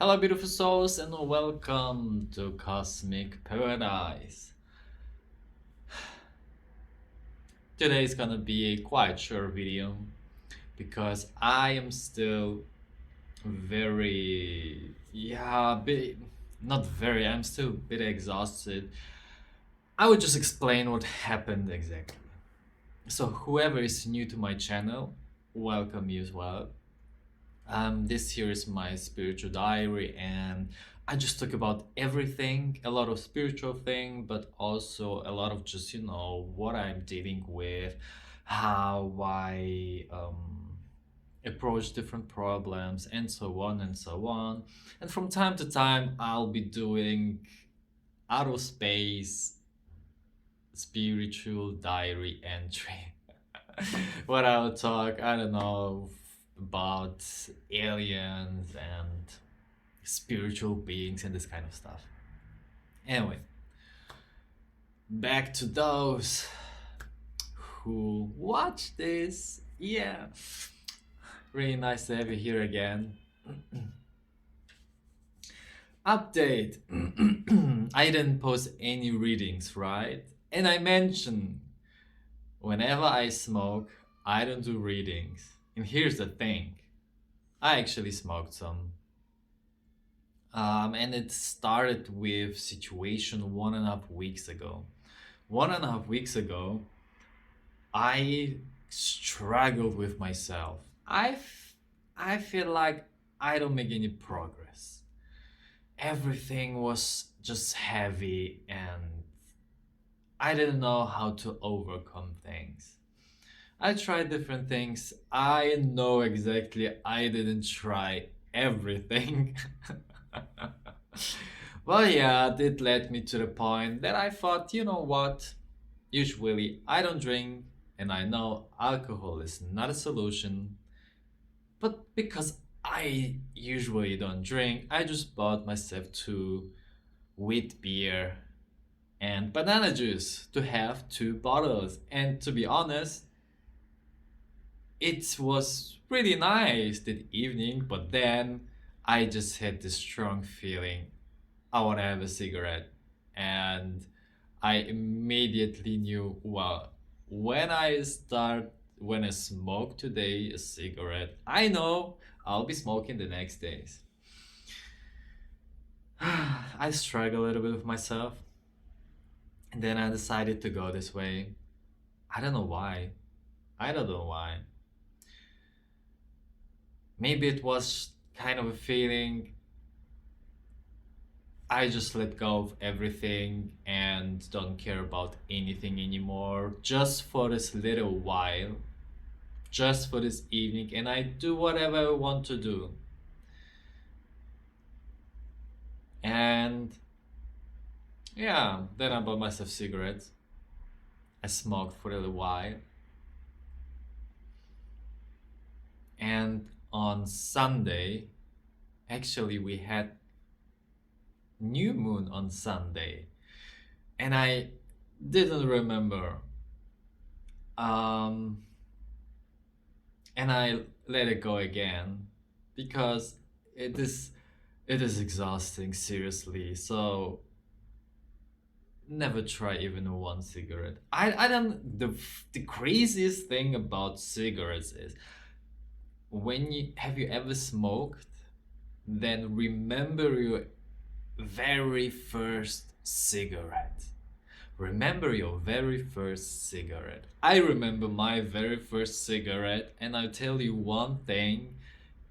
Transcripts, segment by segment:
Hello, beautiful souls, and welcome to Cosmic Paradise. Today is gonna be a quite short video because I am still very, not very, I'm still a bit exhausted. I will just explain what happened exactly. So, whoever is new to my channel, welcome you as well. This here is my spiritual diary, and I just talk about everything, a lot of spiritual thing, but also a lot of just what I'm dealing with, how I approach different problems, and so on and so on. And from time to time, I'll be doing out of space spiritual diary entry. What I'll talk, I don't know, about aliens and spiritual beings and this kind of stuff. Anyway, back to those who watch this. Yeah, really nice to have you here again. Update. I didn't post any readings, right? And I mentioned whenever I smoke, I don't do readings. And here's the thing, I actually smoked some. And it started with situation 1.5 weeks ago. 1.5 weeks ago, I struggled with myself. I feel like I don't make any progress. Everything was just heavy and I didn't know how to overcome things. I tried different things. I know exactly I didn't try everything. Well, yeah, it led me to the point that I thought, you know what? Usually I don't drink, and I know alcohol is not a solution. But because I usually don't drink, I just bought myself two wheat beer and banana juice to have 2 bottles. And to be honest, it was really nice that evening, but then I just had this strong feeling I want to have a cigarette. And I immediately knew, well, when I smoke today a cigarette, I know I'll be smoking the next days. I struggle a little bit with myself, and then I decided to go this way. I don't know why. I don't know why. Maybe it was kind of a feeling I just let go of everything and don't care about anything anymore just for this little while, just for this evening, and I do whatever I want to do. And yeah, then I bought myself cigarettes. I smoked for a little while. And on Sunday, actually, we had new moon on Sunday, and I didn't remember. Um, and I let it go again because it is it is exhausting, seriously. So never try even one cigarette. I don't the craziest thing about cigarettes is when you have you ever smoked, then remember your very first cigarette. Remember your very first cigarette. I remember my very first cigarette, and I'll tell you one thing,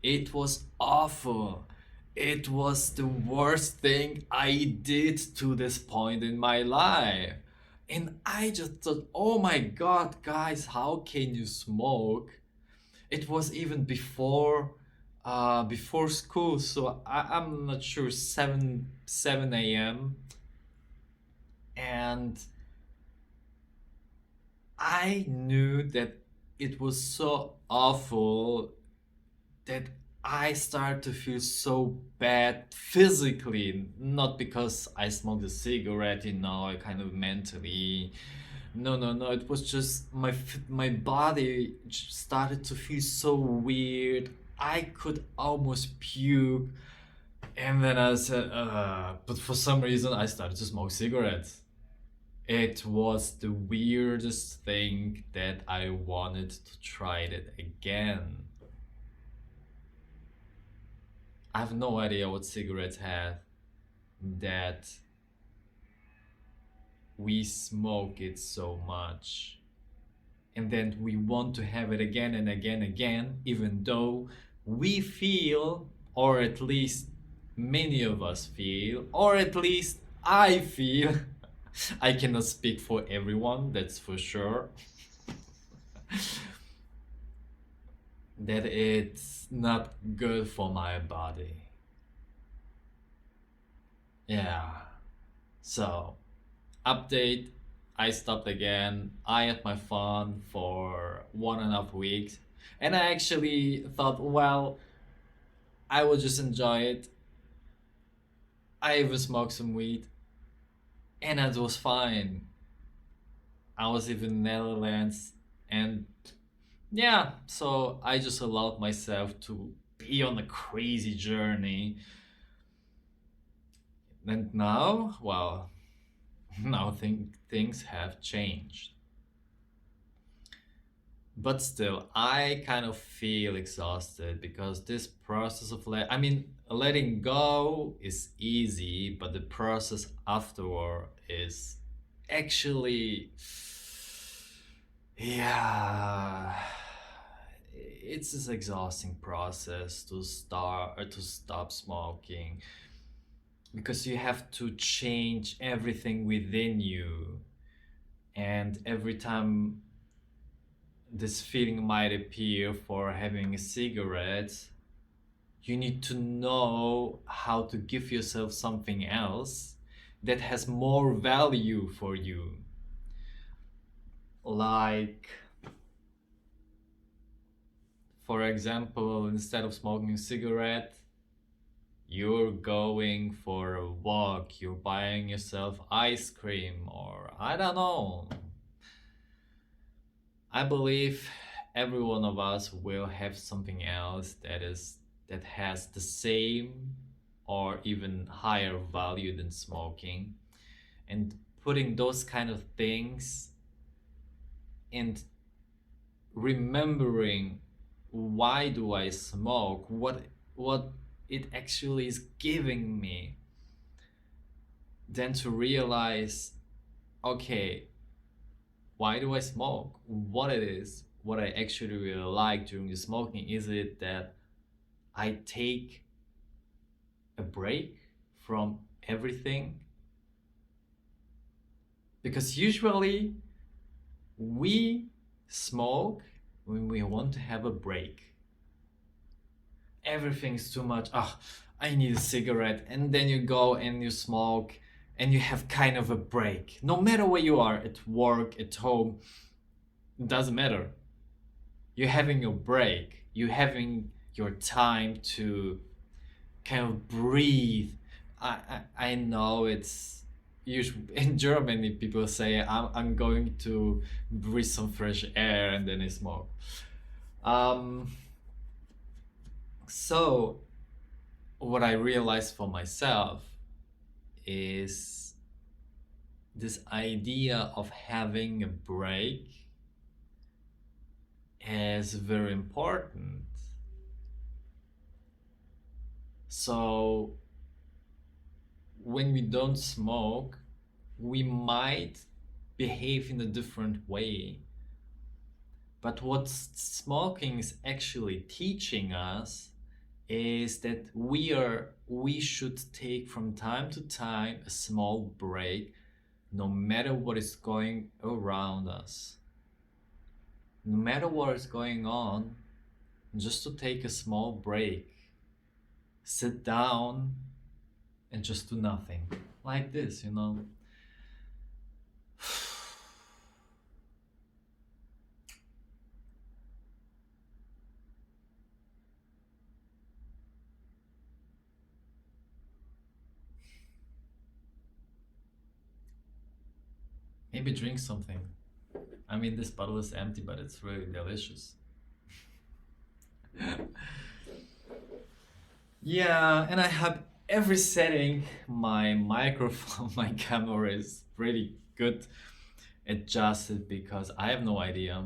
it was awful. It was the worst thing I did to this point in my life. And I just thought, oh my god, guys, how can you smoke? It was even before school, so I'm not sure, 7 a.m. And I knew that it was so awful that I started to feel so bad physically, not because I smoked a cigarette, I kind of mentally. No, no, no. It was just my body started to feel so weird. I could almost puke, And then I said, but for some reason I started to smoke cigarettes. It was the weirdest thing that I wanted to try it again. I have no idea what cigarettes had that we smoke it so much. And then we want to have it again and again and again, even though we feel, or at least many of us feel, or at least I feel, I cannot speak for everyone, that's for sure, that it's not good for my body. Yeah. So, update, I stopped again. I had my fun for 1.5 weeks. And I actually thought, well, I will just enjoy it. I even smoked some weed, and it was fine. I was even in Netherlands, and yeah, so I just allowed myself to be on a crazy journey. And now, well, now things have changed. But still, I kind of feel exhausted because this process of I mean, letting go is easy, but the process afterward is actually, yeah, it's this exhausting process to start or to stop smoking, because you have to change everything within you, and every time this feeling might appear for having a cigarette, you need to know how to give yourself something else that has more value for you. Like, for example, instead of smoking a cigarette, you're going for a walk, you're buying yourself ice cream, or I don't know. I believe every one of us will have something else that has the same or even higher value than smoking, and putting those kind of things and remembering why do I smoke, what it actually is giving me, then to realize, okay, why do I smoke? What it is, what I actually really like during the smoking. Is it that I take a break from everything? Because usually we smoke when we want to have a break. Everything's too much. Ah, I need a cigarette. And then you go and you smoke and you have kind of a break. No matter where you are, at work, at home, it doesn't matter. You're having a break. You're having your time to kind of breathe. I know it's usually in Germany people say I'm going to breathe some fresh air and then I smoke. Um, so what I realized for myself is this idea of having a break is very important. So when we don't smoke, we might behave in a different way. But what smoking is actually teaching us is that we should take from time to time a small break, no matter what is going around us. No matter what is going on, just to take a small break, sit down and just do nothing. Like this, you know. Maybe drink something. I mean, this bottle is empty, but it's really delicious. Yeah, and I have every setting, my microphone, my camera is pretty good adjusted because I have no idea.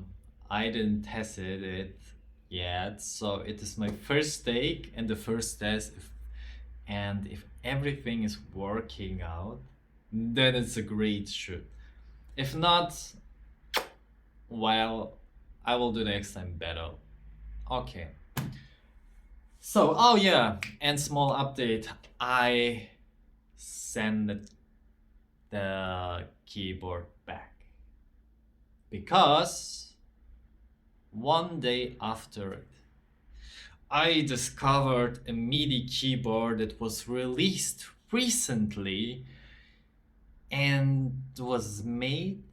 I didn't test it yet, so it is my first take and the first test. And if everything is working out, then it's a great shoot. If not, well, I will do next time better. Okay. So, oh yeah, and small update. I sent the keyboard back because one day after it, I discovered a MIDI keyboard that was released recently and was made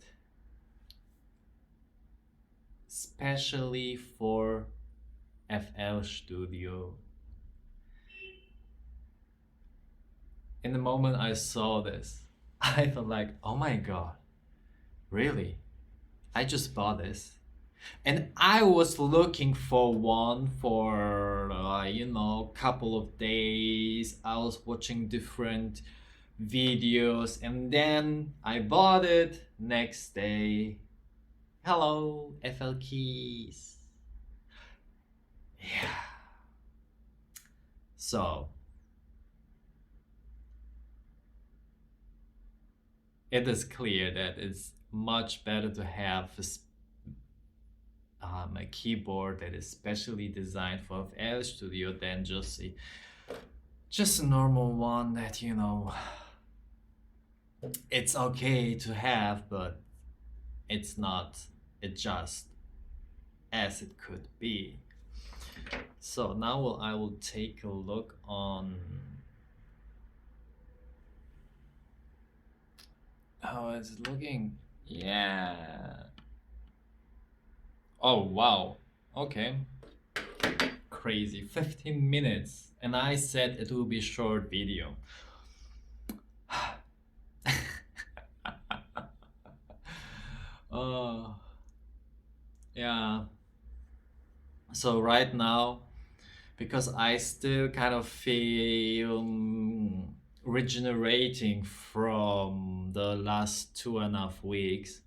specially for FL Studio. In the moment I saw this, I felt like, oh my god, really? I just bought this. And I was looking for one for, couple of days. I was watching different videos and then I bought it next day. Hello, FL Keys. Yeah. So, it is clear that it's much better to have a keyboard that is specially designed for FL Studio than just a normal one that it's okay to have, but it's not adjust as it could be. So now I will take a look on how is it looking. Yeah. Oh wow. Okay. Crazy. 15 minutes. And I said it will be short video. Oh. Yeah. So right now, because I still kind of feel regenerating from the last 2.5 weeks,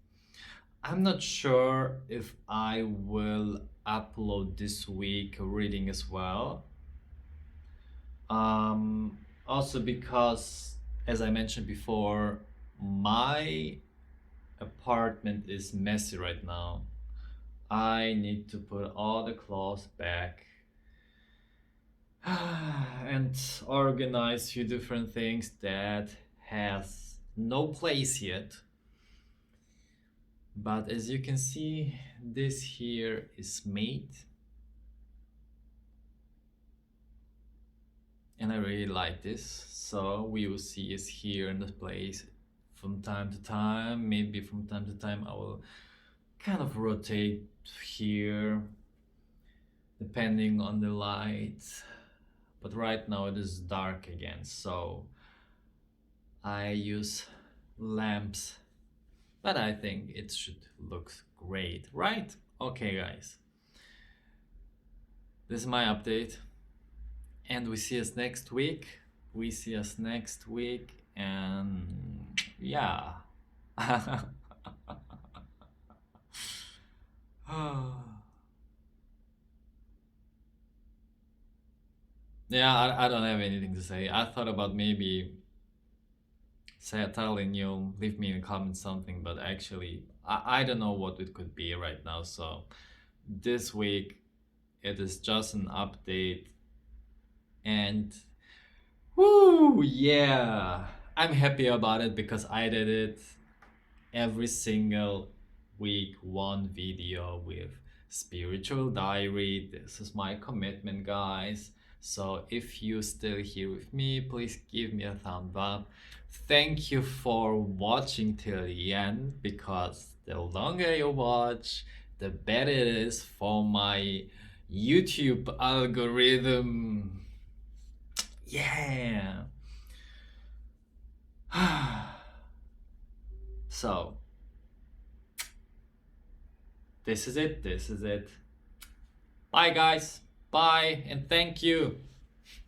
I'm not sure if I will upload this week a reading as well. Also because, as I mentioned before, my apartment is messy right now. I need to put all the clothes back and organize few different things that has no place yet. But as you can see, this here is made. And I really like this. So we will see is here in the place from time to time. Maybe from time to time I will kind of rotate here depending on the light. But right now it is dark again, so I use lamps. But I think it should look great, right? Okay, guys. This is my update. And we see us next week. And yeah. Yeah, I don't have anything to say. I thought about maybe telling you, leave me in the comments something, but actually, I don't know what it could be right now. So this week, it is just an update. And whoo, yeah, I'm happy about it because I did it every single week, one video with spiritual diary. This is my commitment, guys. So if you still here with me, please give me a thumbs up. Thank you for watching till the end, because the longer you watch, the better it is for my YouTube algorithm. Yeah. So this is it. Bye, guys. Bye, and thank you.